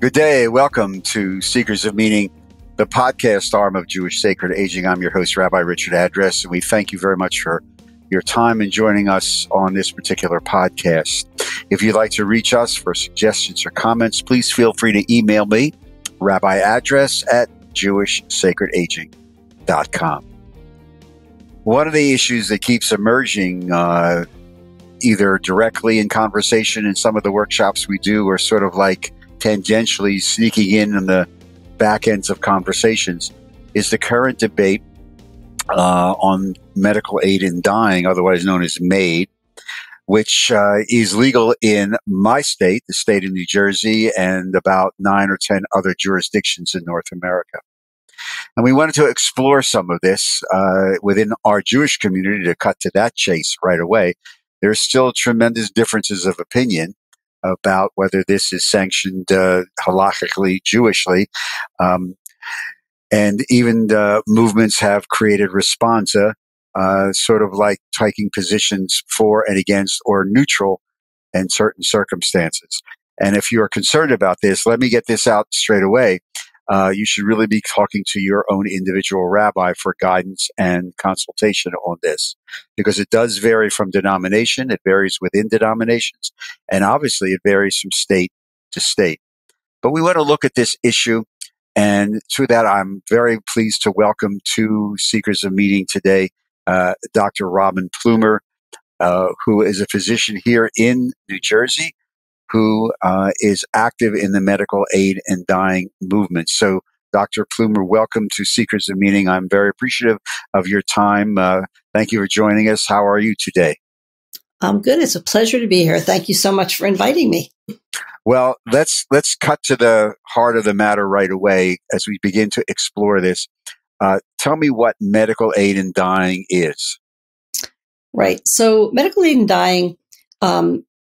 Good day. Welcome to Seekers of Meaning, the podcast arm of Jewish Sacred Aging. I'm your host, Rabbi Richard Address, and we thank you very much for your time in joining us on this particular podcast. If you'd like to reach us for suggestions or comments, please feel free to email me, rabbiaddress@jewishsacredaging.com. One of the issues that keeps emerging, either directly in conversation in some of the workshops we do, or sort of like tangentially sneaking in the back ends of conversations, is the current debate on medical aid in dying, otherwise known as MAID, which is legal in my state, the state of New Jersey, and about 9 or 10 other jurisdictions in North America. And we wanted to explore some of this within our Jewish community. To cut to that chase right away, there's still tremendous differences of opinion about whether this is sanctioned halakhically, Jewishly. And even movements have created responsa, sort of like taking positions for and against or neutral in certain circumstances. And if you are concerned about this, let me get this out straight away. You should really be talking to your own individual rabbi for guidance and consultation on this, because it does vary from denomination. It varies within denominations, and obviously it varies from state to state. But we want to look at this issue, and to that, I'm very pleased to welcome two Seekers of Meaning today, Dr. Robin Plumer, who is a physician here in New Jersey, who is active in the medical aid and dying movement. So, Dr. Plumer, welcome to Seekers of Meaning. I'm very appreciative of your time. Thank you for joining us. How are you today? I'm good. It's a pleasure to be here. Thank you so much for inviting me. Well, let's cut to the heart of the matter right away as we begin to explore this. Tell me what medical aid in dying is. Right. So, medical aid in dying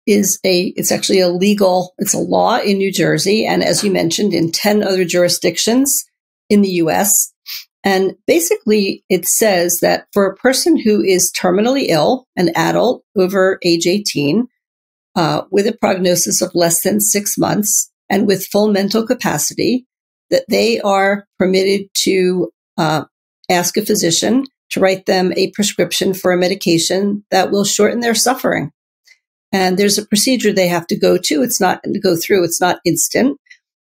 it's actually it's a law in New Jersey, and as you mentioned, in 10 other jurisdictions in the U.S. And basically, it says that for a person who is terminally ill, an adult over age 18, with a prognosis of less than 6 months and with full mental capacity, that they are permitted to ask a physician to write them a prescription for a medication that will shorten their suffering. And there's a procedure they have to go to. It's not instant.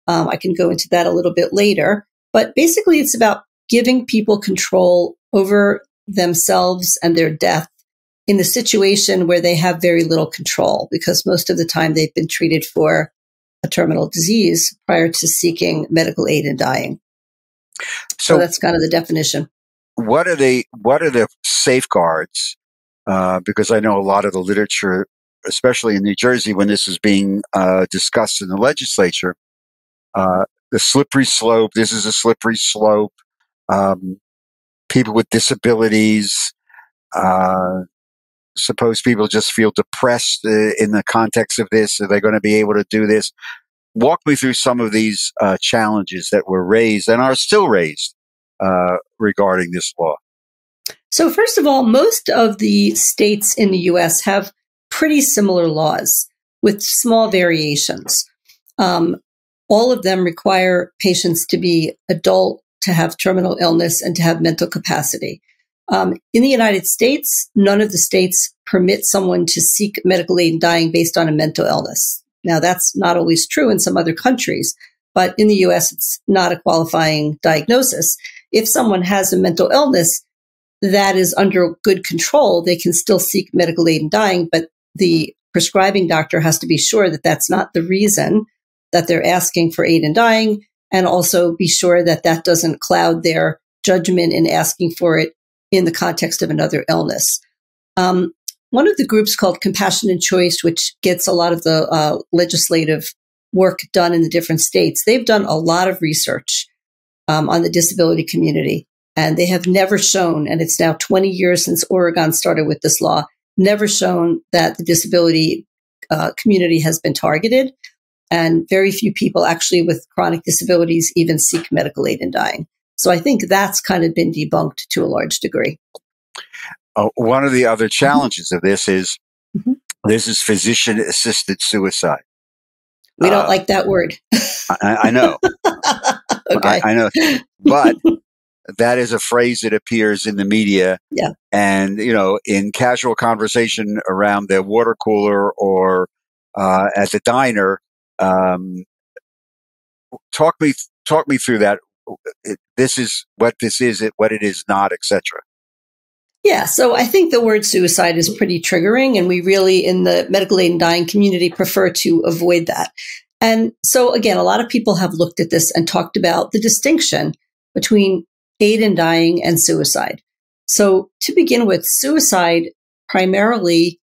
I can go into that a little bit later. But basically, it's about giving people control over themselves and their death in the situation where they have very little control, because most of the time they've been treated for a terminal disease prior to seeking medical aid in dying. So that's kind of the definition. What are the safeguards? Because I know a lot of the literature, especially in New Jersey, when this is being discussed in the legislature, the slippery slope. This is a slippery slope. People with disabilities. Suppose people just feel depressed in the context of this. Are they going to be able to do this? Walk me through some of these challenges that were raised and are still raised regarding this law. So first of all, most of the states in the U.S. have pretty similar laws with small variations. All of them require patients to be adult, to have terminal illness, and to have mental capacity. In the United States, none of the states permit someone to seek medical aid in dying based on a mental illness. Now, that's not always true in some other countries, but in the U.S., it's not a qualifying diagnosis. If someone has a mental illness that is under good control, they can still seek medical aid in dying, but the prescribing doctor has to be sure that that's not the reason that they're asking for aid in dying, and also be sure that that doesn't cloud their judgment in asking for it in the context of another illness. One of the groups called Compassion and Choice, which gets a lot of the legislative work done in the different states, they've done a lot of research on the disability community, and they have never shown, and it's now 20 years since Oregon started with this law, never shown that the disability community has been targeted, and very few people actually with chronic disabilities even seek medical aid in dying. So I think that's kind of been debunked to a large degree. One of the other challenges of this is this is physician-assisted suicide. We don't like that word. I know. Okay. I know. But that is a phrase that appears in the media. Yeah. And, in casual conversation around the water cooler or at the diner. Talk me through that. This is what this is, what it is not, etc. Yeah, so I think the word suicide is pretty triggering, and we really, in the medical aid and dying community, prefer to avoid that. And so, again, a lot of people have looked at this and talked about the distinction between aid and dying and suicide. So, to begin with, suicide primarily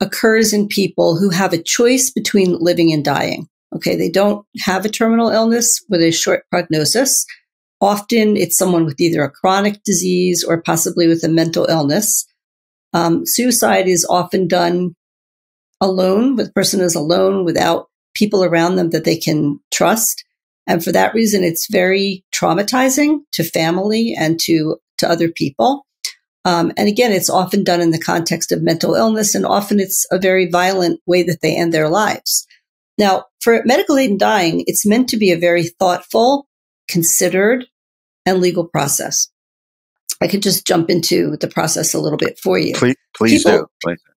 occurs in people who have a choice between living and dying. Okay, they don't have a terminal illness with a short prognosis. Often it's someone with either a chronic disease or possibly with a mental illness. Suicide is often done alone, the person is alone without people around them that they can trust. And for that reason, it's very traumatizing to family and to other people. And again, it's often done in the context of mental illness, and often it's a very violent way that they end their lives. Now, for medical aid and dying, it's meant to be a very thoughtful, considered, and legal process. I could just jump into the process a little bit for you. Please do.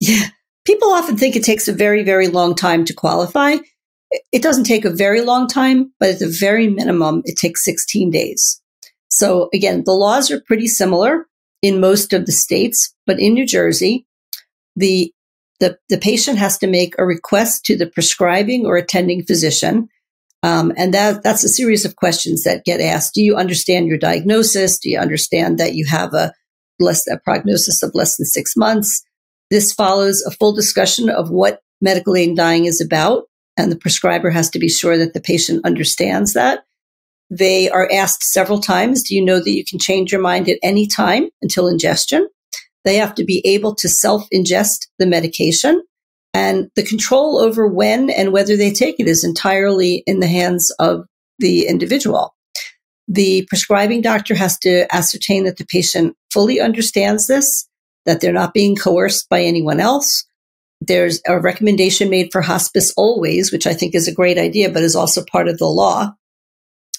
Yeah. People often think it takes a very, very long time to qualify. It doesn't take a very long time, but at the very minimum, it takes 16 days. So again, the laws are pretty similar in most of the states, but in New Jersey, the patient has to make a request to the prescribing or attending physician. And that's a series of questions that get asked. Do you understand your diagnosis? Do you understand that you have a prognosis of less than 6 months? This follows a full discussion of what medical aid and dying is about. And the prescriber has to be sure that the patient understands that. They are asked several times, do you know that you can change your mind at any time until ingestion? They have to be able to self-ingest the medication. And the control over when and whether they take it is entirely in the hands of the individual. The prescribing doctor has to ascertain that the patient fully understands this, that they're not being coerced by anyone else. There's a recommendation made for hospice always, which I think is a great idea, but is also part of the law.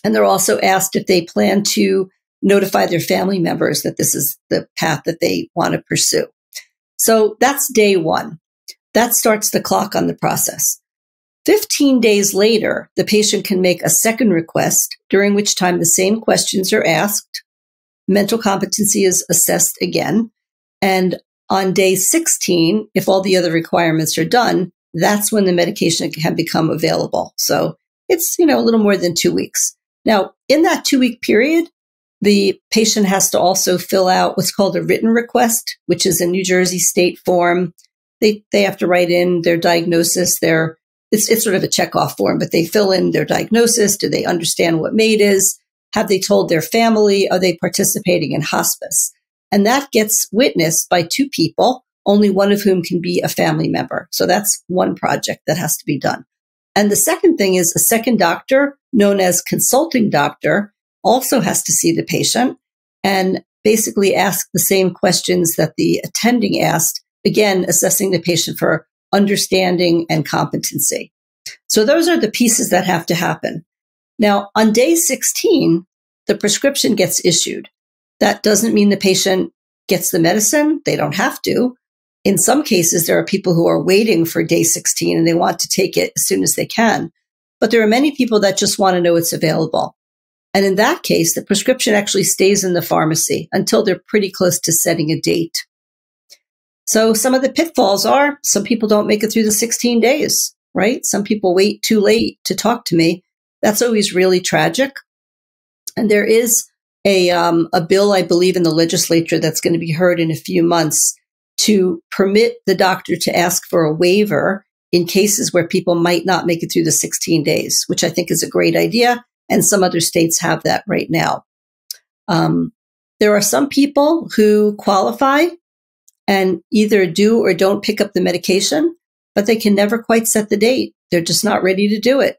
And they're also asked if they plan to notify their family members that this is the path that they want to pursue. So that's day one. That starts the clock on the process. 15 days later, the patient can make a second request, during which time the same questions are asked. Mental competency is assessed again. And on day 16, if all the other requirements are done, that's when the medication can become available. So it's, a little more than 2 weeks. Now, in that 2-week period, the patient has to also fill out what's called a written request, which is a New Jersey state form. They have to write in their diagnosis, it's sort of a checkoff form, but they fill in their diagnosis. Do they understand what MAID is? Have they told their family? Are they participating in hospice? And that gets witnessed by 2 people, only one of whom can be a family member. So that's one project that has to be done. And the second thing is a second doctor, known as consulting doctor, also has to see the patient and basically ask the same questions that the attending asked, again, assessing the patient for understanding and competency. So those are the pieces that have to happen. Now, on day 16, the prescription gets issued. That doesn't mean the patient gets the medicine. They don't have to. In some cases, there are people who are waiting for day 16 and they want to take it as soon as they can. But there are many people that just want to know it's available. And in that case, the prescription actually stays in the pharmacy until they're pretty close to setting a date. So some of the pitfalls are some people don't make it through the 16 days, right? Some people wait too late to talk to me. That's always really tragic. And there is a bill, I believe, in the legislature that's going to be heard in a few months to permit the doctor to ask for a waiver in cases where people might not make it through the 16 days, which I think is a great idea. And some other states have that right now. There are some people who qualify and either do or don't pick up the medication, but they can never quite set the date. They're just not ready to do it.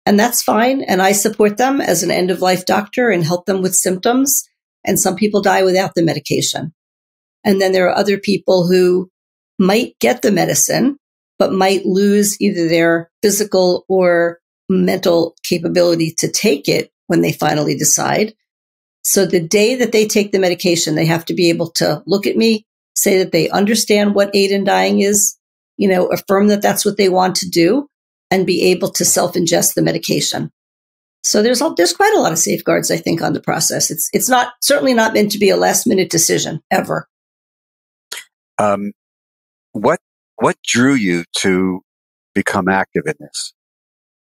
And that's fine. And I support them as an end-of-life doctor and help them with symptoms. And some people die without the medication. And then there are other people who might get the medicine, but might lose either their physical or mental capability to take it when they finally decide. So the day that they take the medication, they have to be able to look at me, say that they understand what aid in dying is, affirm that that's what they want to do, and be able to self-ingest the medication. So there's quite a lot of safeguards, I think, on the process. It's not certainly not meant to be a last-minute decision ever. What drew you to become active in this?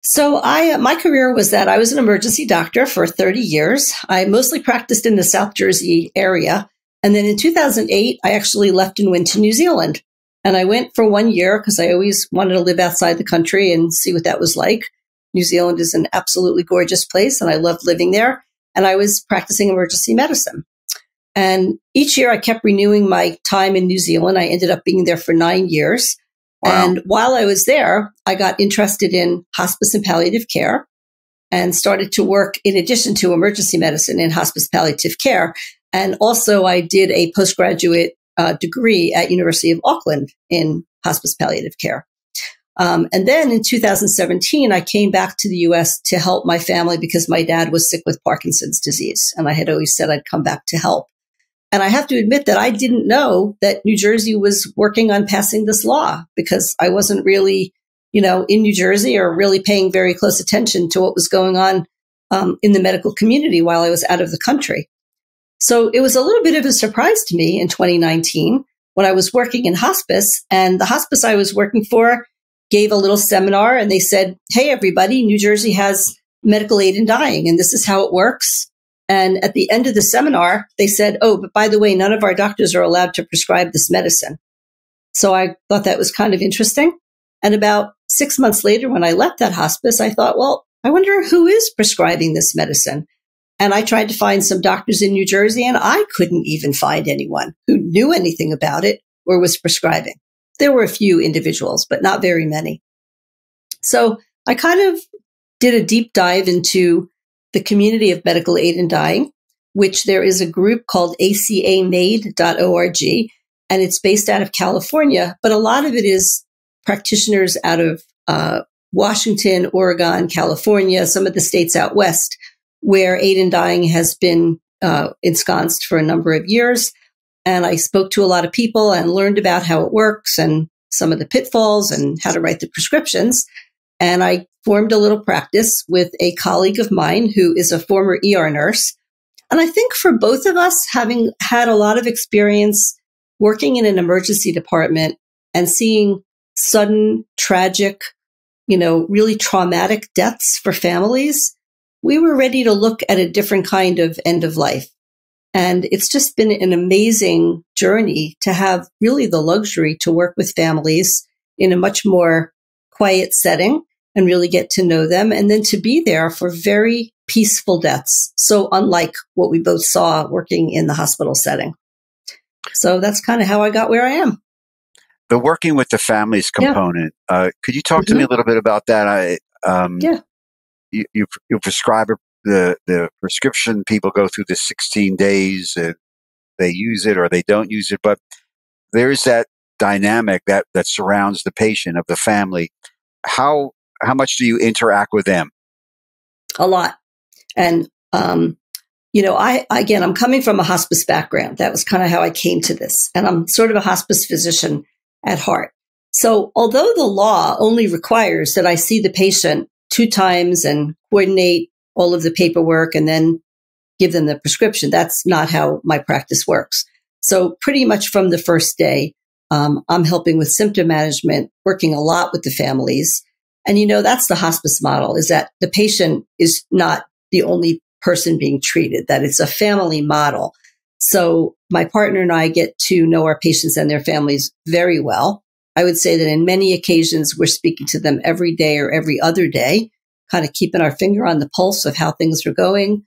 So my career was that I was an emergency doctor for 30 years. I mostly practiced in the South Jersey area. And then in 2008, I actually left and went to New Zealand. And I went for 1 year because I always wanted to live outside the country and see what that was like. New Zealand is an absolutely gorgeous place, and I loved living there. And I was practicing emergency medicine. And each year I kept renewing my time in New Zealand. I ended up being there for 9 years. Wow. And while I was there, I got interested in hospice and palliative care and started to work in addition to emergency medicine in hospice palliative care. And also I did a postgraduate degree at University of Auckland in hospice palliative care. And then in 2017, I came back to the U.S. to help my family because my dad was sick with Parkinson's disease. And I had always said I'd come back to help. And I have to admit that I didn't know that New Jersey was working on passing this law because I wasn't really, in New Jersey or really paying very close attention to what was going on in the medical community while I was out of the country. So it was a little bit of a surprise to me in 2019 when I was working in hospice, and the hospice I was working for gave a little seminar and they said, hey, everybody, New Jersey has medical aid in dying, and this is how it works. And at the end of the seminar, they said, oh, but by the way, none of our doctors are allowed to prescribe this medicine. So I thought that was kind of interesting. And about 6 months later, when I left that hospice, I thought, well, I wonder who is prescribing this medicine. And I tried to find some doctors in New Jersey, and I couldn't even find anyone who knew anything about it or was prescribing. There were a few individuals, but not very many. So I kind of did a deep dive into the community of medical aid in dying, which there is a group called acamaid.org, and it's based out of California, but a lot of it is practitioners out of Washington, Oregon, California, some of the states out west, where aid in dying has been ensconced for a number of years. And I spoke to a lot of people and learned about how it works and some of the pitfalls and how to write the prescriptions. And I formed a little practice with a colleague of mine who is a former ER nurse. And I think for both of us, having had a lot of experience working in an emergency department and seeing sudden, tragic, really traumatic deaths for families, we were ready to look at a different kind of end of life. And it's just been an amazing journey to have really the luxury to work with families in a much more quiet setting and really get to know them, and then to be there for very peaceful deaths. So unlike what we both saw working in the hospital setting. So that's kind of how I got where I am. The working with the families component, could you talk to me a little bit about that? You prescribe the prescription, people go through the 16 days, they use it or they don't use it, but there's that dynamic that surrounds the patient of the family. How much do you interact with them? A lot. And, I'm coming from a hospice background. That was kind of how I came to this. And I'm sort of a hospice physician at heart. So although the law only requires that I see the patient 2 times and coordinate all of the paperwork and then give them the prescription, that's not how my practice works. So pretty much from the first day, I'm helping with symptom management, working a lot with the families. And, that's the hospice model, is that the patient is not the only person being treated, that it's a family model. So my partner and I get to know our patients and their families very well. I would say that in many occasions, we're speaking to them every day or every other day, kind of keeping our finger on the pulse of how things are going.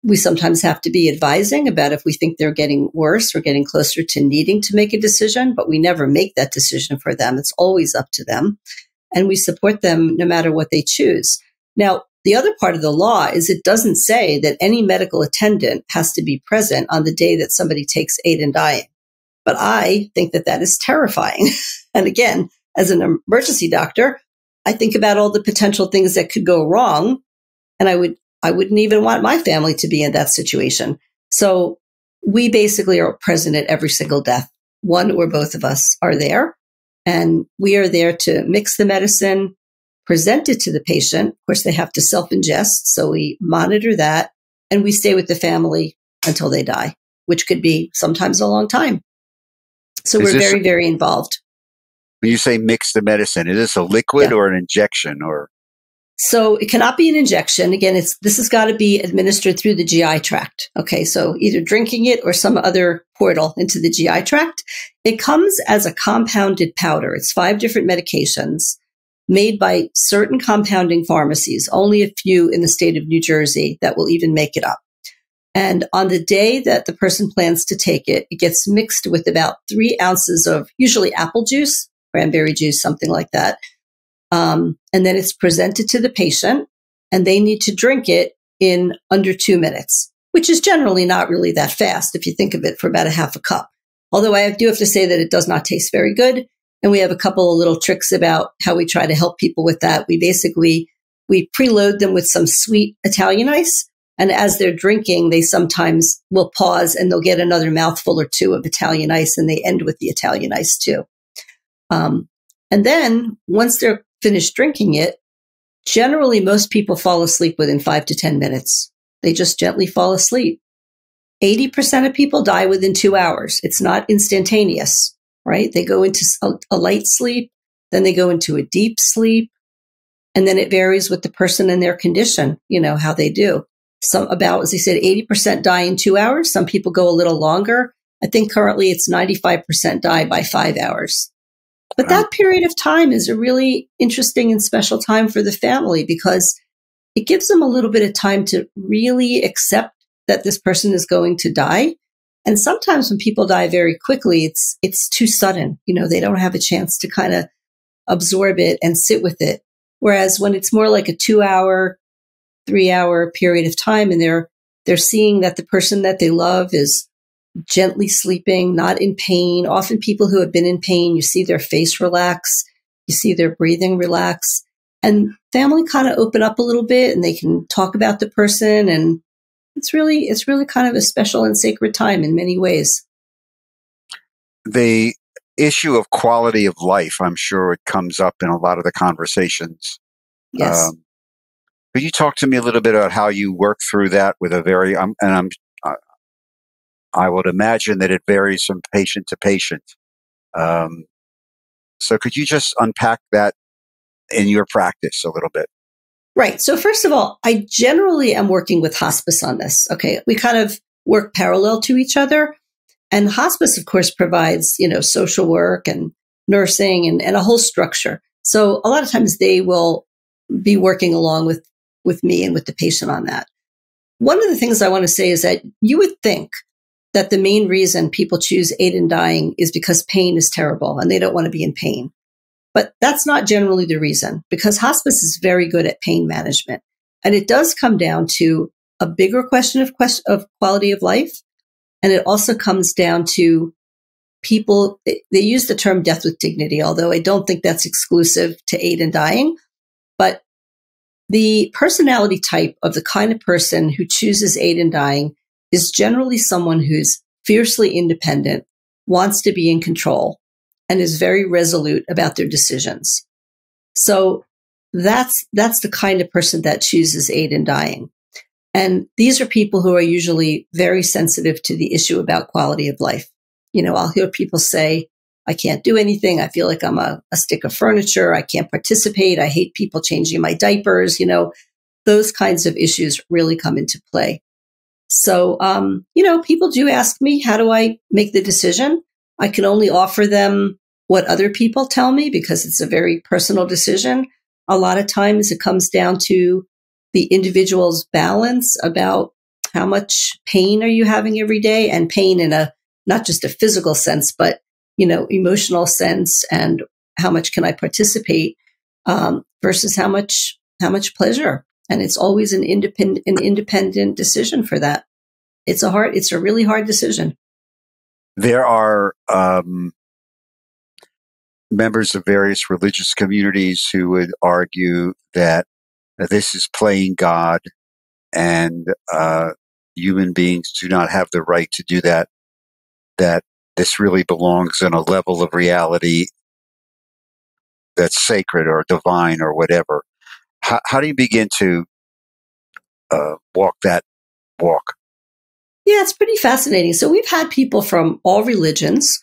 We sometimes have to be advising about if we think they're getting worse or getting closer to needing to make a decision, but we never make that decision for them. It's always up to them. And we support them no matter what they choose. Now, the other part of the law is it doesn't say that any medical attendant has to be present on the day that somebody takes aid in dying. But I think that that is terrifying. And again, as an emergency doctor, I think about all the potential things that could go wrong. And I wouldn't even want my family to be in that situation. So we basically are present at every single death. One or both of us are there, and we are there to mix the medicine, present it to the patient. Of course, they have to self-ingest, so we monitor that, and we stay with the family until they die, which could be sometimes a long time. So we're very, very involved. When you say mix the medicine, is this a liquid or an injection? Or so it cannot be an injection. Again, this has got to be administered through the GI tract. Okay, so either drinking it or some other portal into the GI tract. It comes as a compounded powder. It's 5 different medications made by certain compounding pharmacies, only a few in the state of New Jersey that will even make it up. And on the day that the person plans to take it, it gets mixed with about 3 ounces of usually apple juice, cranberry juice, something like that. And then it's presented to the patient, and they need to drink it in under 2 minutes, which is generally not really that fast if you think of it, for about a half a cup. Although I do have to say that it does not taste very good. And we have a couple of little tricks about how we try to help people with that. We preload them with some sweet Italian ice. And as they're drinking, they sometimes will pause and they'll get another mouthful or 2 of Italian ice, and they end with the Italian ice too. And then once they're finished drinking it, generally most people fall asleep within 5 to 10 minutes. They just gently fall asleep. 80% of people die within 2 hours. It's not instantaneous, right? They go into a light sleep, then they go into a deep sleep, and then it varies with the person and their condition, how they do. As I said, 80% die in 2 hours. Some people go a little longer. I think currently it's 95% die by 5 hours. But that period of time is a really interesting and special time for the family, because it gives them a little bit of time to really accept that this person is going to die. And sometimes when people die very quickly, it's too sudden. They don't have a chance to kind of absorb it and sit with it. Whereas when it's more like a 2-hour, 3-hour period of time, and they're seeing that the person that they love is gently sleeping, not in pain. Often people who have been in pain, you see their face relax, you see their breathing relax, and family kind of open up a little bit, and they can talk about the person. And it's really kind of a special and sacred time in many ways. The issue of quality of life, I'm sure it comes up in a lot of the conversations. Yes. Could you talk to me a little bit about how you work through that with I would imagine that it varies from patient to patient. So could you just unpack that in your practice a little bit? Right. So first of all, I generally am working with hospice on this. Okay. We kind of work parallel to each other. And hospice, of course, provides, social work and nursing and a whole structure. So a lot of times they will be working along with me and with the patient on that. One of the things I want to say is that you would think that the main reason people choose aid in dying is because pain is terrible and they don't want to be in pain. But that's not generally the reason, because hospice is very good at pain management. And it does come down to a bigger question of quality of life. And it also comes down to people, they use the term death with dignity, although I don't think that's exclusive to aid in dying. But the personality type of the kind of person who chooses aid in dying is generally someone who's fiercely independent, wants to be in control, and is very resolute about their decisions. So that's the kind of person that chooses aid in dying. And these are people who are usually very sensitive to the issue about quality of life. I'll hear people say, I can't do anything. I feel like I'm a stick of furniture. I can't participate. I hate people changing my diapers. Those kinds of issues really come into play. So, people do ask me, how do I make the decision? I can only offer them what other people tell me, because it's a very personal decision. A lot of times it comes down to the individual's balance about how much pain are you having every day, and pain in not just a physical sense, but, emotional sense, and how much can I participate, versus how much pleasure. And it's always an independent decision for that. It's a really hard decision. There are members of various religious communities who would argue that this is playing God and human beings do not have the right to do that, that this really belongs in a level of reality that's sacred or divine or whatever. How do you begin to walk that walk? Yeah, it's pretty fascinating. So we've had people from all religions.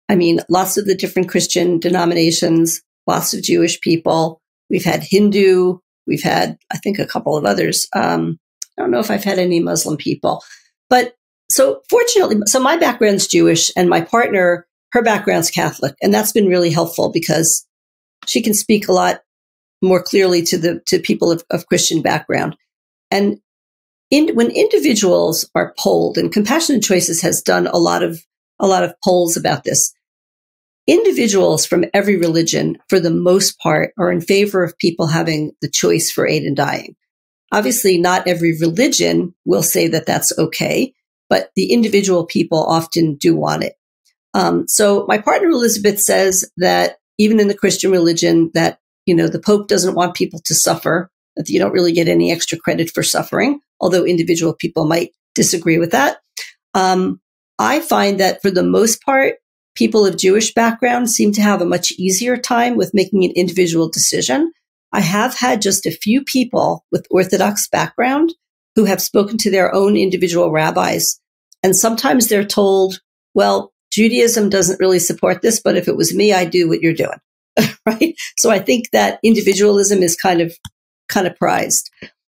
I mean, lots of the different Christian denominations, lots of Jewish people. We've had Hindu. We've had, I think, a couple of others. I don't know if I've had any Muslim people. But so fortunately, so my background's Jewish and my partner, her background's Catholic. And that's been really helpful because she can speak a lot more clearly to people of Christian background. And when individuals are polled, and Compassionate Choices has done a lot of polls about this, individuals from every religion, for the most part, are in favor of people having the choice for aid in dying. Obviously, not every religion will say that that's okay, but the individual people often do want it. So my partner Elizabeth says that even in the Christian religion, that the Pope doesn't want people to suffer, that you don't really get any extra credit for suffering, although individual people might disagree with that. I find that for the most part, people of Jewish background seem to have a much easier time with making an individual decision. I have had just a few people with Orthodox background who have spoken to their own individual rabbis. And sometimes they're told, well, Judaism doesn't really support this, but if it was me, I'd do what you're doing. Right? So I think that individualism is kind of prized.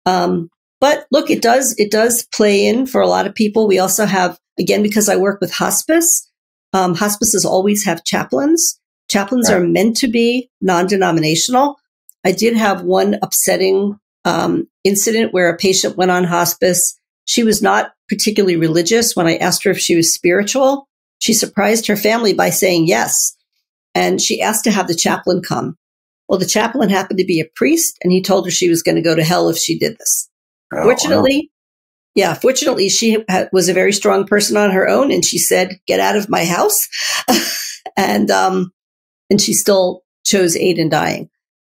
But look, it does play in for a lot of people. We also have, again, because I work with hospice, hospices always have chaplains. Chaplains are meant to be non-denominational. I did have one upsetting incident where a patient went on hospice. She was not particularly religious. When I asked her if she was spiritual, she surprised her family by saying yes. And she asked to have the chaplain come. Well, the chaplain happened to be a priest, and he told her she was going to go to hell if she did this. Oh, fortunately, wow. Fortunately, she was a very strong person on her own, and she said, "Get out of my house." and she still chose aid in dying.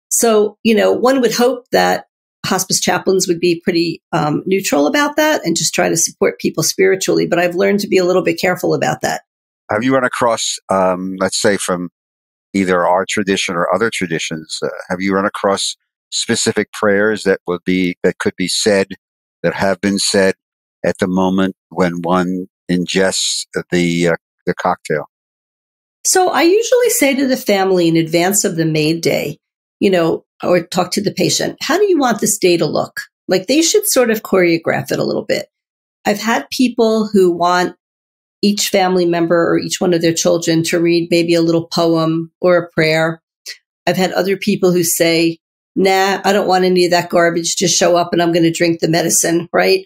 So, one would hope that hospice chaplains would be pretty neutral about that and just try to support people spiritually. But I've learned to be a little bit careful about that. Have you run across, let's say, from either our tradition or other traditions, have you run across specific prayers that could be said, that have been said at the moment when one ingests the cocktail? So I usually say to the family in advance of the MAID day, or talk to the patient, how do you want this day to look? Like, they should sort of choreograph it a little bit. I've had people who want each family member or each one of their children to read maybe a little poem or a prayer. I've had other people who say, nah, I don't want any of that garbage. Just show up and I'm going to drink the medicine, right?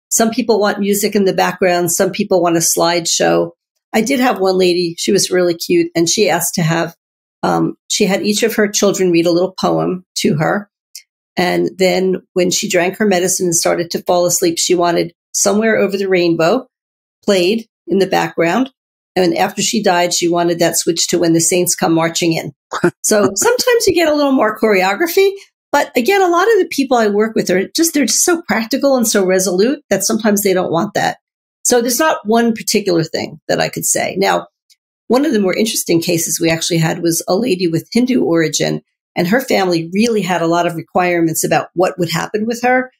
Some people want music in the background. Some people want a slideshow. I did have one lady, she was really cute, and she asked to have, she had each of her children read a little poem to her. And then when she drank her medicine and started to fall asleep, she wanted Somewhere Over the Rainbow played in the background. And after she died, she wanted that switch to When the Saints Come Marching In. So sometimes you get a little more choreography. But again, a lot of the people I work with they're just so practical and so resolute that sometimes they don't want that. So there's not one particular thing that I could say. Now, one of the more interesting cases we actually had was a lady with Hindu origin, and her family really had a lot of requirements about what would happen with her.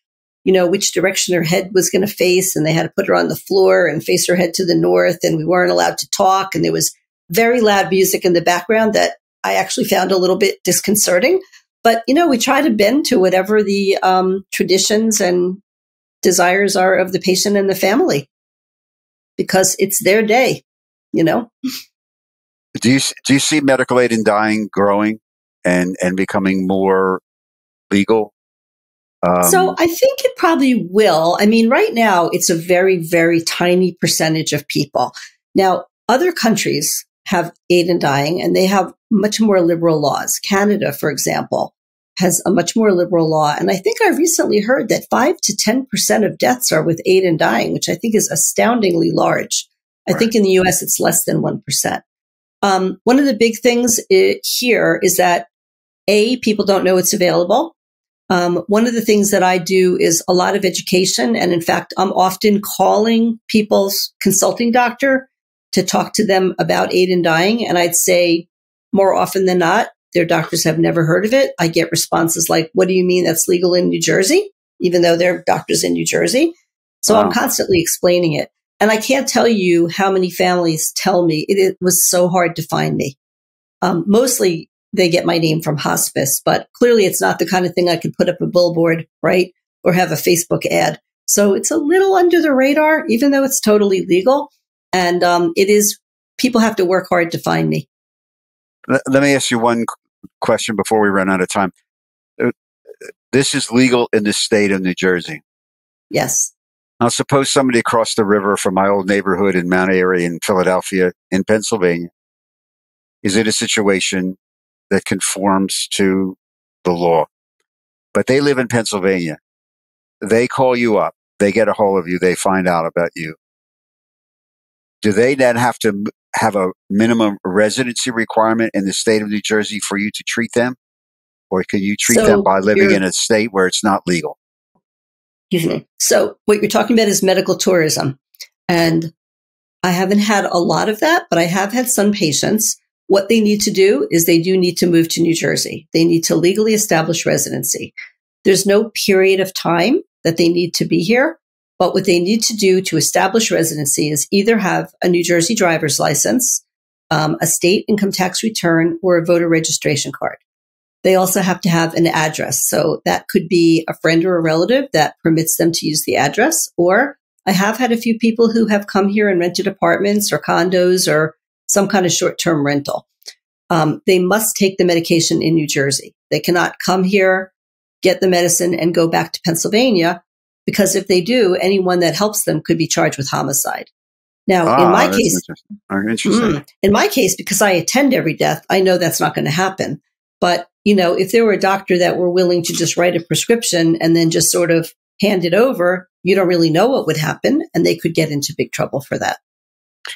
Which direction her head was going to face, and they had to put her on the floor and face her head to the north, and we weren't allowed to talk, and there was very loud music in the background that I actually found a little bit disconcerting. But, we try to bend to whatever the traditions and desires are of the patient and the family, because it's their day, Do you see medical aid in dying growing and becoming more legal? So I think it probably will. I mean, right now, it's a very, very tiny percentage of people. Now, other countries have aid in dying, and they have much more liberal laws. Canada, for example, has a much more liberal law. And I think I recently heard that 5 to 10% of deaths are with aid in dying, which I think is astoundingly large. I think in the US, it's less than 1%. One of the big things here is that people don't know it's available. One of the things that I do is a lot of education. And in fact, I'm often calling people's consulting doctor to talk to them about aid in dying. And I'd say more often than not, their doctors have never heard of it. I get responses like, what do you mean that's legal in New Jersey? Even though they're doctors in New Jersey. So Wow. I'm constantly explaining it. And I can't tell you how many families tell me it was so hard to find me. Mostly they get my name from hospice, but clearly it's not the kind of thing I could put up a billboard, right? Or have a Facebook ad. So it's a little under the radar, even though it's totally legal. And people have to work hard to find me. Let me ask you one question before we run out of time. This is legal in the state of New Jersey. Yes. Now, suppose somebody across the river from my old neighborhood in Mount Airy in Philadelphia, in Pennsylvania, is in a situation that conforms to the law. But they live in Pennsylvania. They call you up. They get a hold of you. They find out about you. Do they then have to have a minimum residency requirement in the state of New Jersey for you to treat them? Or can you treat them by living in a state where it's not legal? Excuse me. So what you're talking about is medical tourism. And I haven't had a lot of that, but I have had some patients. What they need to do is they do need to move to New Jersey. They need to legally establish residency. There's no period of time that they need to be here, but what they need to do to establish residency is either have a New Jersey driver's license, a state income tax return, or a voter registration card. They also have to have an address. So that could be a friend or a relative that permits them to use the address. Or I have had a few people who have come here and rented apartments or condos or some kind of short-term rental. They must take the medication in New Jersey. They cannot come here, get the medicine, and go back to Pennsylvania, because if they do, anyone that helps them could be charged with homicide. Now, in my case, in my case, because I attend every death, I know that's not going to happen. But, if there were a doctor that were willing to just write a prescription and then just sort of hand it over, you don't really know what would happen, and they could get into big trouble for that.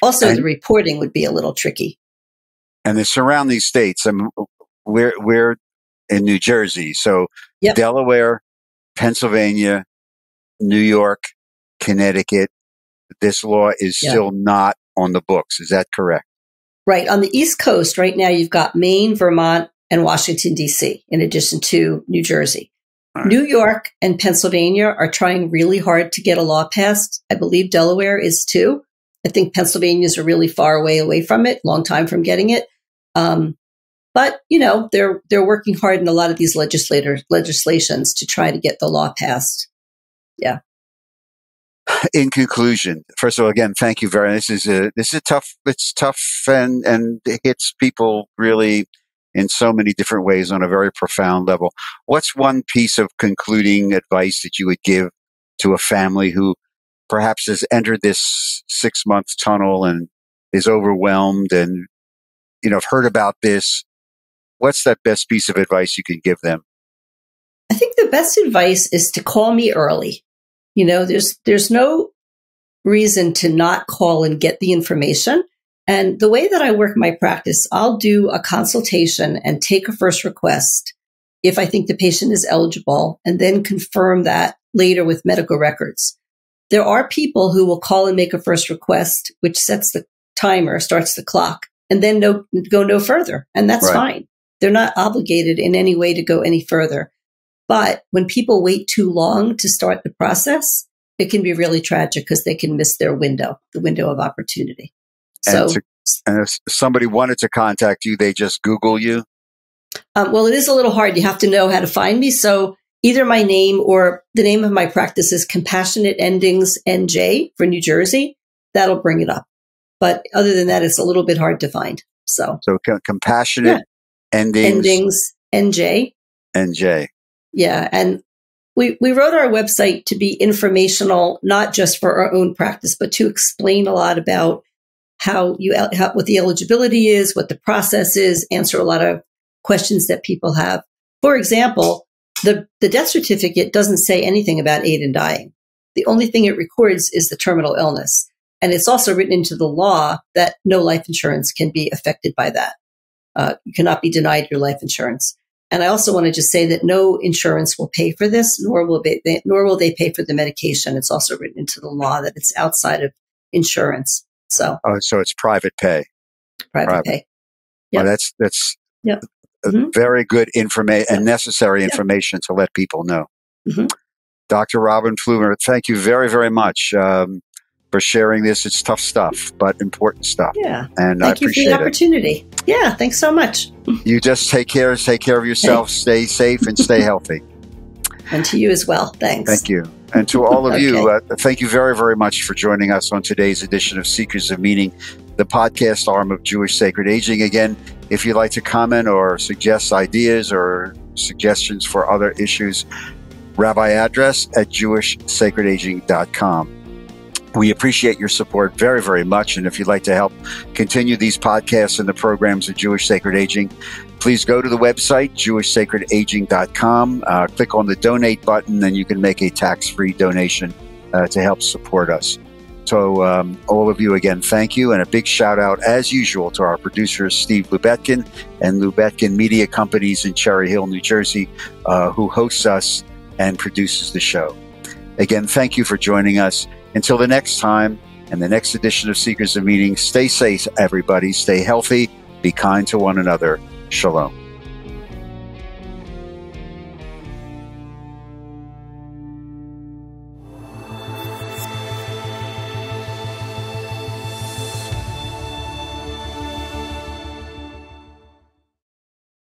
Also, the reporting would be a little tricky. And the surrounding states, we're in New Jersey. So yep. Delaware, Pennsylvania, New York, Connecticut, this law is still not on the books. Is that correct? Right. On the East Coast right now, you've got Maine, Vermont, and Washington, D.C., in addition to New Jersey. Right. New York and Pennsylvania are trying really hard to get a law passed. I believe Delaware is too. I think Pennsylvania is a really far away from it, long time from getting it. But, they're working hard in a lot of these legislations to try to get the law passed. Yeah. In conclusion, first of all, again, thank you very much. This is tough. It's tough and it hits people really in so many different ways on a very profound level. What's one piece of concluding advice that you would give to a family who perhaps has entered this 6-month tunnel and is overwhelmed and, heard about this? What's that best piece of advice you can give them? I think the best advice is to call me early. There's no reason to not call and get the information. And the way that I work my practice, I'll do a consultation and take a first request if I think the patient is eligible, and then confirm that later with medical records. There are people who will call and make a first request, which sets the timer, starts the clock, and then go no further. And that's fine. They're not obligated in any way to go any further. But when people wait too long to start the process, it can be really tragic because they can miss their window, the window of opportunity. And if somebody wanted to contact you, they just Google you? Well, it is a little hard. You have to know how to find me. So either my name or the name of my practice is Compassionate Endings NJ for New Jersey. That'll bring it up. But other than that, it's a little bit hard to find. So Compassionate Endings NJ. NJ. Yeah. And we wrote our website to be informational, not just for our own practice, but to explain a lot about what the eligibility is, what the process is, answer a lot of questions that people have. For example, the death certificate doesn't say anything about aid in dying. The only thing it records is the terminal illness. And it's also written into the law that no life insurance can be affected by that. You cannot be denied your life insurance. And I also want to just say that no insurance will pay for this, nor will they pay for the medication. It's also written into the law that it's outside of insurance. So it's private pay. Private pay. Yep. Well, that's yep. Very good information and necessary information to let people know. Mm-hmm. Dr. Robin Plumer, thank you very, very much for sharing this. It's tough stuff, but important stuff. Yeah. And thank I appreciate you for the opportunity. Yeah. Thanks so much. You just take care of yourself, stay safe, and stay healthy. And to you as well. Thanks. Thank you. And to all of you, thank you very, very much for joining us on today's edition of Seekers of Meaning, the podcast arm of Jewish Sacred Aging. Again, if you'd like to comment or suggest ideas or suggestions for other issues, rabbi address at jewishsacredaging.com. We appreciate your support very, very much. And if you'd like to help continue these podcasts and the programs of Jewish Sacred Aging, please go to the website, jewishsacredaging.com. Click on the donate button, and you can make a tax-free donation to help support us. So all of you, again, thank you. And a big shout out, as usual, to our producers, Steve Lubetkin and Lubetkin Media Companies in Cherry Hill, New Jersey, who hosts us and produces the show. Again, thank you for joining us. Until the next time and the next edition of Seekers of Meaning, stay safe, everybody. Stay healthy. Be kind to one another. Shalom.